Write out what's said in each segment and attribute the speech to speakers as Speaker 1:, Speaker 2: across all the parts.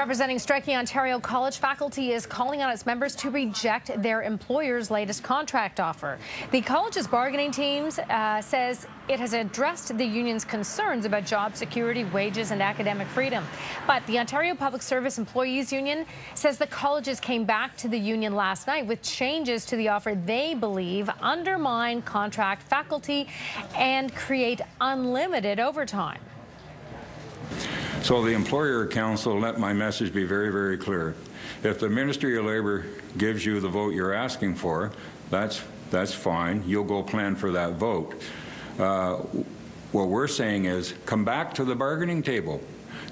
Speaker 1: representing striking Ontario college faculty is calling on its members to reject their employer's latest contract offer. The college's bargaining team says it has addressed the union's concerns about job security, wages, and academic freedom. But the Ontario Public Service Employees Union says the colleges came back to the union last night with changes to the offer they believe undermine contract faculty and create unlimited overtime.
Speaker 2: So the Employer Council, let my message be very, very clear. If the Ministry of Labour gives you the vote you're asking for, that's fine. You'll go plan for that vote. What we're saying is come back to the bargaining table.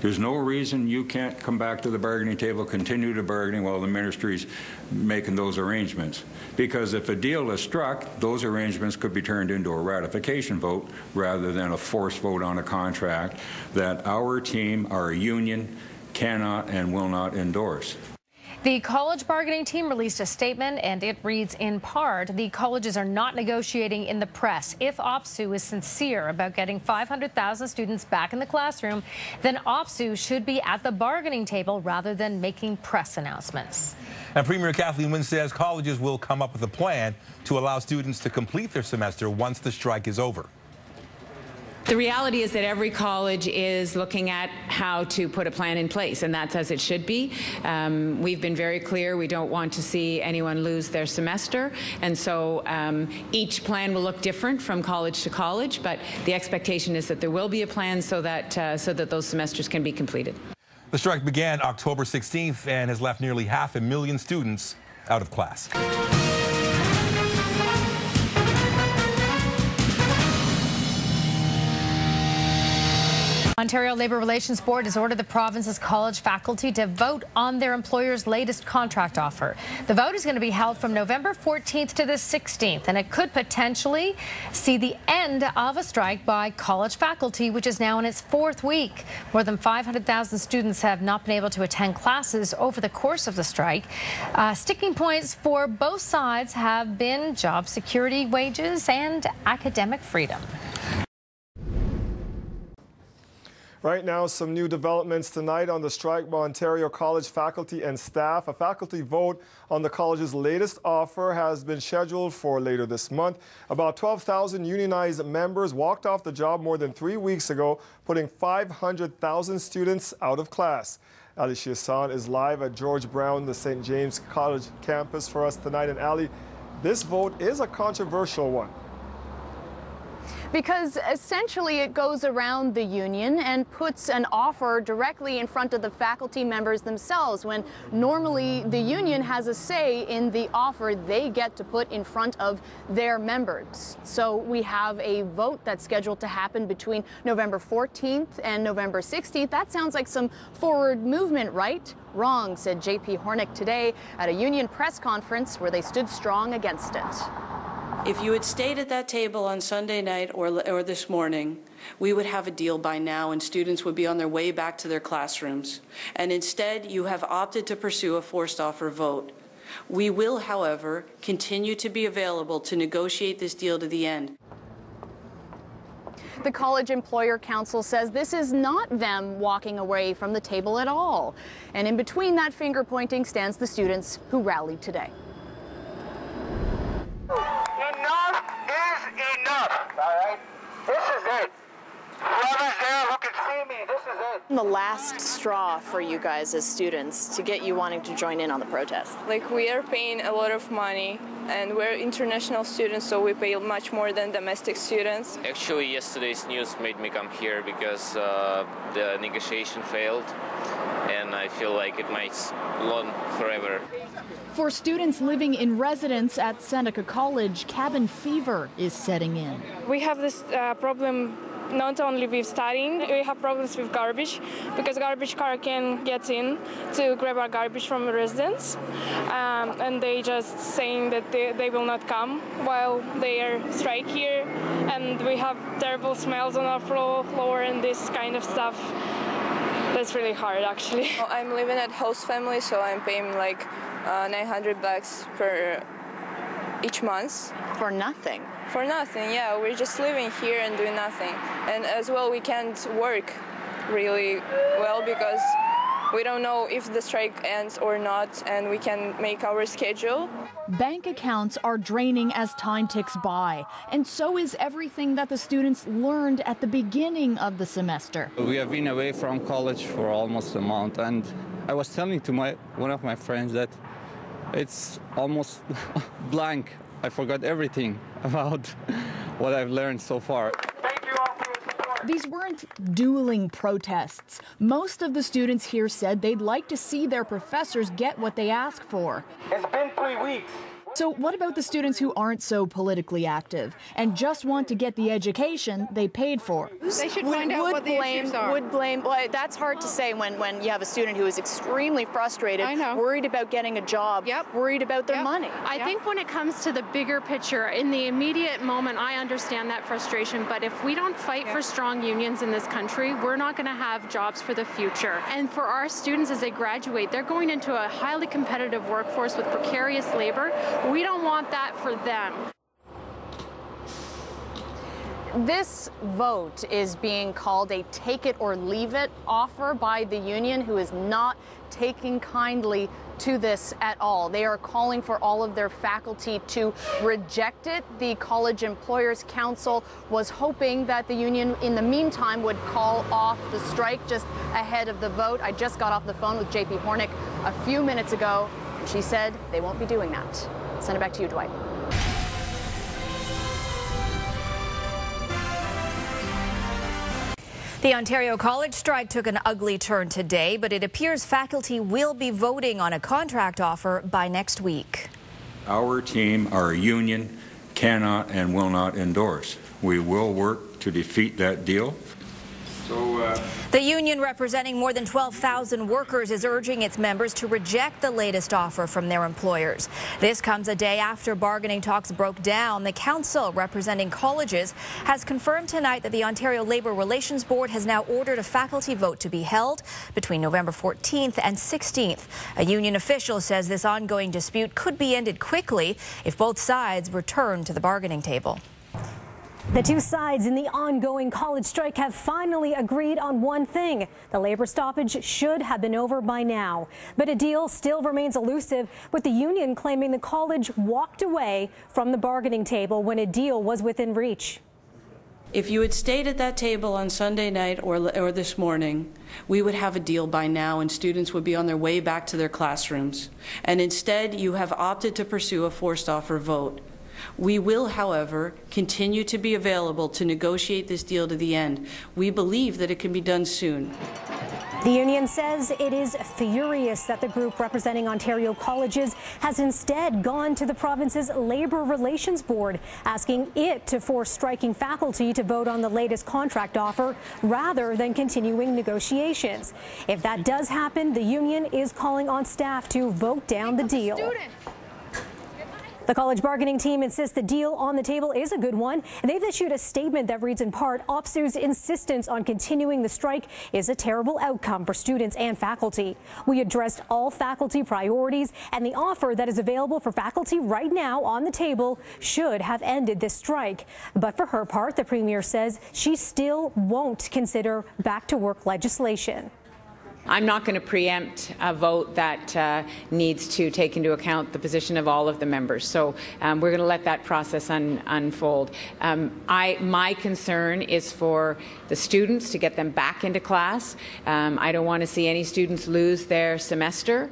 Speaker 2: There's no reason you can't come back to the bargaining table, continue to bargaining while the ministry's making those arrangements. Because if a deal is struck, those arrangements could be turned into a ratification vote rather than a forced vote on a contract that our team, our union, cannot and will not endorse.
Speaker 1: The college bargaining team released a statement, and it reads in part, the colleges are not negotiating in the press. If OPSEU is sincere about getting 500,000 students back in the classroom, then OPSEU should be at the bargaining table rather than making press announcements.
Speaker 3: And Premier Kathleen Wynne says colleges will come up with a plan to allow students to complete their semester once the strike is over.
Speaker 4: The reality is that every college is looking at how to put a plan in place, and that's as it should be. We've been very clear we don't want to see anyone lose their semester, and so each plan will look different from college to college, but the expectation is that there will be a plan so that those semesters can be completed.
Speaker 3: The strike began October 16th and has left nearly 500,000 students out of class.
Speaker 1: Ontario Labour Relations Board has ordered the province's college faculty to vote on their employer's latest contract offer. The vote is going to be held from November 14th to the 16th, and it could potentially see the end of a strike by college faculty, which is now in its 4th week. More than 500,000 students have not been able to attend classes over the course of the strike. Sticking points for both sides have been job security, wages, and academic freedom.
Speaker 5: Right now, some new developments tonight on the strike by Ontario college faculty and staff. A faculty vote on the college's latest offer has been scheduled for later this month. About 12,000 unionized members walked off the job more than 3 weeks ago, putting 500,000 students out of class. Ali Shihsan is live at George Brown, the St. James College campus for us tonight. And Ali, this vote is a controversial one.
Speaker 6: Because essentially it goes around the union and puts an offer directly in front of the faculty members themselves, when normally the union has a say in the offer they get to put in front of their members. So we have a vote that's scheduled to happen between November 14th and November 16th. That sounds like some forward movement, right? Wrong, said J.P. Hornick today at a union press conference where they stood strong against it.
Speaker 7: If you had stayed at that table on Sunday night or this morning, we would have a deal by now and students would be on their way back to their classrooms. And instead, you have opted to pursue a forced offer vote. We will, however, continue to be available to negotiate this deal to the end.
Speaker 6: The College Employer Council says this is not them walking away from the table at all. And in between that finger pointing stands the students who rallied today.
Speaker 8: Enough is enough, all right? This is it. Whoever's there who can see me, this is it.
Speaker 6: The last straw for you guys as students to get you wanting to join in on the protest.
Speaker 9: Like, we are paying a lot of money, and we're international students, so we pay much more than domestic students.
Speaker 10: Actually, yesterday's news made me come here because the negotiation failed, and I feel like it might go on forever.
Speaker 11: For students living in residence at Seneca College, cabin fever is setting in.
Speaker 9: We have this problem not only with studying, we have problems with garbage, because garbage car can get in to grab our garbage from residents, and they just saying that they will not come while they are strike here, and we have terrible smells on our floor and this kind of stuff. That's really hard, actually. I'm living at host family, so I'm paying like $900 per each month.
Speaker 6: For nothing?
Speaker 9: For nothing, yeah. We're just living here and doing nothing. And as well, we can't work really well because We don't know if the strike ends or not, and we can make our schedule.
Speaker 11: Bank accounts are draining as time ticks by, and so is everything that the students learned at the beginning of the semester.
Speaker 12: We have been away from college for almost a month, and I was telling to one of my friends that it's almost blank. I forgot everything about what I've learned so far.
Speaker 11: These weren't dueling protests. Most of the students here said they'd like to see their professors get what they ask for.
Speaker 8: It's been 3 weeks.
Speaker 11: So what about the students who aren't so politically active and just want to get the education they paid for?
Speaker 13: They should find out what the issues are.
Speaker 6: Would blame. Well, that's hard to say when you have a student who is extremely frustrated, worried about getting a job, worried about their money.
Speaker 14: I think when it comes to the bigger picture, in the immediate moment, I understand that frustration, but if we don't fight for strong unions in this country, we're not going to have jobs for the future. And for our students as they graduate, they're going into a highly competitive workforce with precarious labor. We don't want that for them.
Speaker 6: This vote is being called a take it or leave it offer by the union, who is not taking kindly to this at all. They are calling for all of their faculty to reject it. The College Employers Council was hoping that the union in the meantime would call off the strike just ahead of the vote. I just got off the phone with JP Hornick a few minutes ago, and she said they won't be doing that. Send it back to you, Dwight.
Speaker 15: The Ontario College strike took an ugly turn today, but it appears faculty will be voting on a contract offer by next week.
Speaker 2: Our team, our union, cannot and will not endorse. We will work to defeat that deal.
Speaker 15: The union, representing more than 12,000 workers, is urging its members to reject the latest offer from their employers. This comes a day after bargaining talks broke down. The council, representing colleges, has confirmed tonight that the Ontario Labour Relations Board has now ordered a faculty vote to be held between November 14th and 16th. A union official says this ongoing dispute could be ended quickly if both sides return to the bargaining table.
Speaker 16: The two sides in the ongoing college strike have finally agreed on one thing. The labor stoppage should have been over by now. But a deal still remains elusive, with the union claiming the college walked away from the bargaining table when a deal was within reach.
Speaker 7: If you had stayed at that table on Sunday night or this morning, we would have a deal by now and students would be on their way back to their classrooms. And instead, you have opted to pursue a forced offer vote. We will, however, continue to be available to negotiate this deal to the end. We believe that it can be done soon.
Speaker 16: The union says it is furious that the group representing Ontario colleges has instead gone to the province's Labour Relations Board, asking it to force striking faculty to vote on the latest contract offer rather than continuing negotiations. If that does happen, the union is calling on staff to vote down the deal. The college bargaining team insists the deal on the table is a good one, and they've issued a statement that reads in part, OPSU's insistence on continuing the strike is a terrible outcome for students and faculty. We addressed all faculty priorities, and the offer that is available for faculty right now on the table should have ended this strike. But for her part, the Premier says she still won't consider back-to-work legislation.
Speaker 4: I'm not going to preempt a vote that needs to take into account the position of all of the members. So we're going to let that process unfold. My concern is for the students, to get them back into class. I don't want to see any students lose their semester.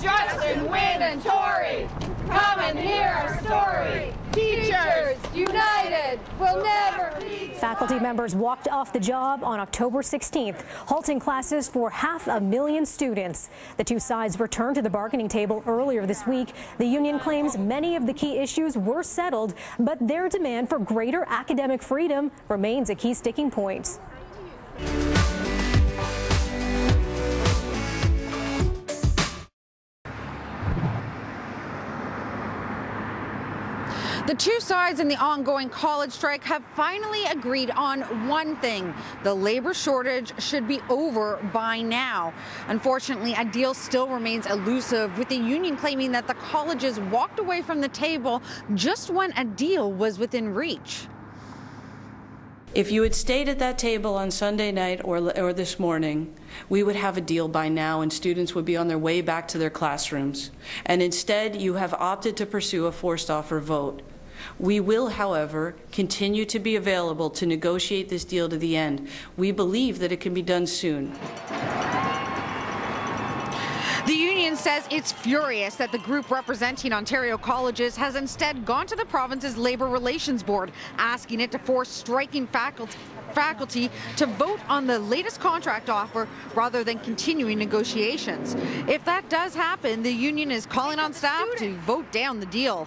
Speaker 13: Justin, Wynne, and Tory, come and hear our story. Teachers united will never be.
Speaker 16: Faculty members walked off the job on October 16th, halting classes for 500,000 students. The two sides returned to the bargaining table earlier this week. The union claims many of the key issues were settled, but their demand for greater academic freedom remains a key sticking point.
Speaker 17: The two sides in the ongoing college strike have finally agreed on one thing. The labor shortage should be over by now. Unfortunately, a deal still remains elusive, with the union claiming that the colleges walked away from the table just when a deal was within reach.
Speaker 7: If you had stayed at that table on Sunday night or this morning, we would have a deal by now and students would be on their way back to their classrooms. And instead, you have opted to pursue a forced offer vote. We will, however, continue to be available to negotiate this deal to the end. We believe that it can be done soon.
Speaker 17: The union says it's furious that the group representing Ontario colleges has instead gone to the province's Labour Relations Board, asking it to force striking faculty to vote on the latest contract offer rather than continuing negotiations. If that does happen, the union is calling on staff to vote down the deal.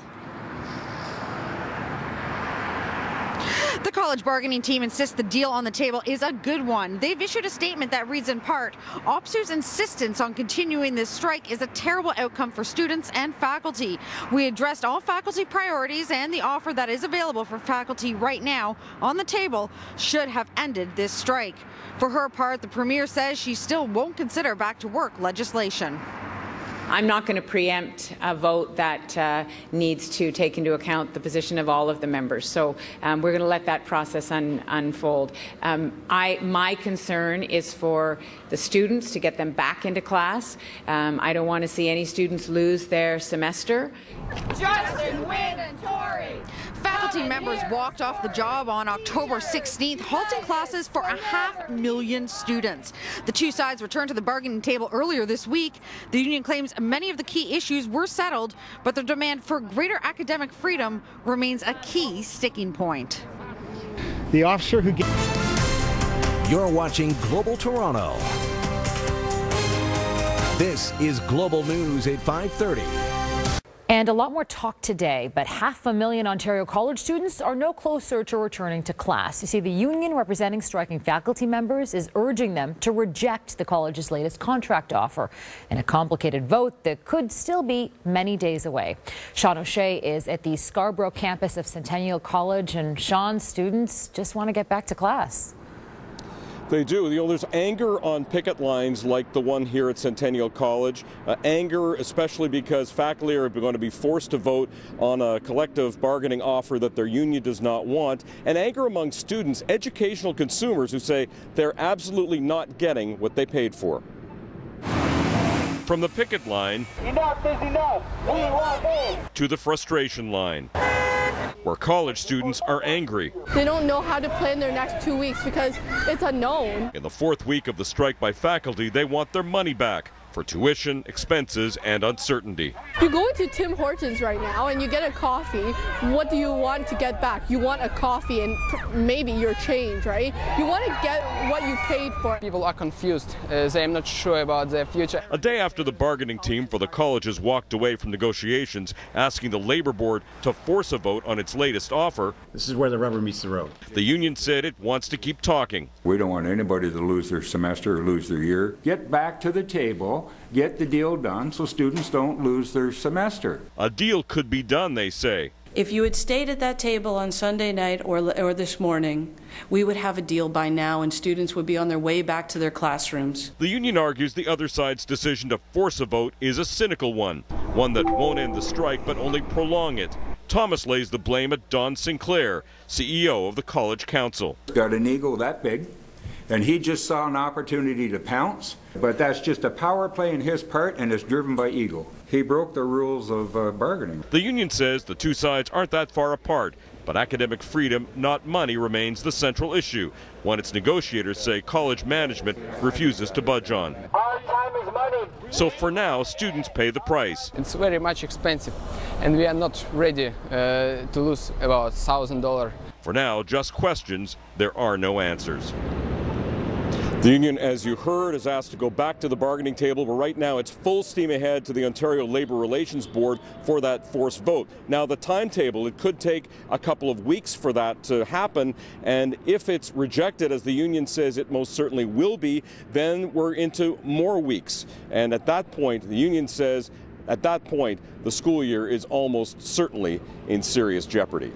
Speaker 17: The college bargaining team insists the deal on the table is a good one. They've issued a statement that reads in part, OPSU's insistence on continuing this strike is a terrible outcome for students and faculty. We addressed all faculty priorities and the offer that is available for faculty right now on the table should have ended this strike. For her part, the Premier says she still won't consider back to work legislation.
Speaker 4: I'm not going to preempt a vote that needs to take into account the position of all of the members. So we're going to let that process unfold. My concern is for the students, to get them back into class. I don't want to see any students lose their semester.
Speaker 13: Justin, Wynne, and Tory.
Speaker 17: Faculty members walked off the job on October 16th, halting classes for 500,000 students. The two sides returned to the bargaining table earlier this week. The union claims many of the key issues were settled, but their demand for greater academic freedom remains a key sticking point.
Speaker 18: The officer who...
Speaker 19: You're watching Global Toronto. This is Global News at 5:30.
Speaker 20: And a lot more talk today, but 500,000 Ontario college students are no closer to returning to class. You see, the union representing striking faculty members is urging them to reject the college's latest contract offer in a complicated vote that could still be many days away. Sean O'Shea is at the Scarborough campus of Centennial College, and Sean, students just want to get back to class.
Speaker 21: They do. There's anger on picket lines like the one here at Centennial College. Anger especially because faculty are going to be forced to vote on a collective bargaining offer that their union does not want. And anger among students, educational consumers who say they're absolutely not getting what they paid for. From the picket line
Speaker 8: Enough is enough. We want in.
Speaker 21: To the frustration line, where college students are angry.
Speaker 9: They don't know how to plan their next 2 weeks because it's unknown.
Speaker 21: In the fourth week of the strike by faculty, they want their money back for tuition, expenses, and uncertainty.
Speaker 9: You go into Tim Hortons right now and you get a coffee. What do you want to get back? You want a coffee and maybe your change, right? You want to get what you paid for.
Speaker 22: People are confused. They're not sure about their future.
Speaker 21: A day after the bargaining team for the colleges walked away from negotiations, asking the Labour Board to force a vote on its latest offer.
Speaker 23: This is where the rubber meets the road.
Speaker 21: The union said it wants to keep talking.
Speaker 2: We don't want anybody to lose their semester or lose their year. Get back to the table. Get the deal done so students don't lose their semester.
Speaker 21: A deal could be done, they say.
Speaker 7: If you had stayed at that table on Sunday night or this morning, we would have a deal by now and students would be on their way back to their classrooms.
Speaker 21: The union argues the other side's decision to force a vote is a cynical one that won't end the strike but only prolong it. Thomas lays the blame at Don Sinclair, CEO of the College Council.
Speaker 2: Got an ego that big, and he just saw an opportunity to pounce, but that's just a power play in his part, and it's driven by ego. He broke the rules of bargaining.
Speaker 21: The union says the two sides aren't that far apart, but academic freedom, not money, remains the central issue, one its negotiators say college management refuses to budge on.
Speaker 8: Our time is money.
Speaker 21: So for now, students pay the price.
Speaker 22: It's very much expensive, and we are not ready to lose about $1,000.
Speaker 21: For now, just questions. There are no answers. The union, as you heard, is asked to go back to the bargaining table, but right now it's full steam ahead to the Ontario Labour Relations Board for that forced vote. Now, the timetable, it could take a couple of weeks for that to happen, and if it's rejected, as the union says it most certainly will be, then we're into more weeks. And at that point, the union says, at that point, the school year is almost certainly in serious jeopardy.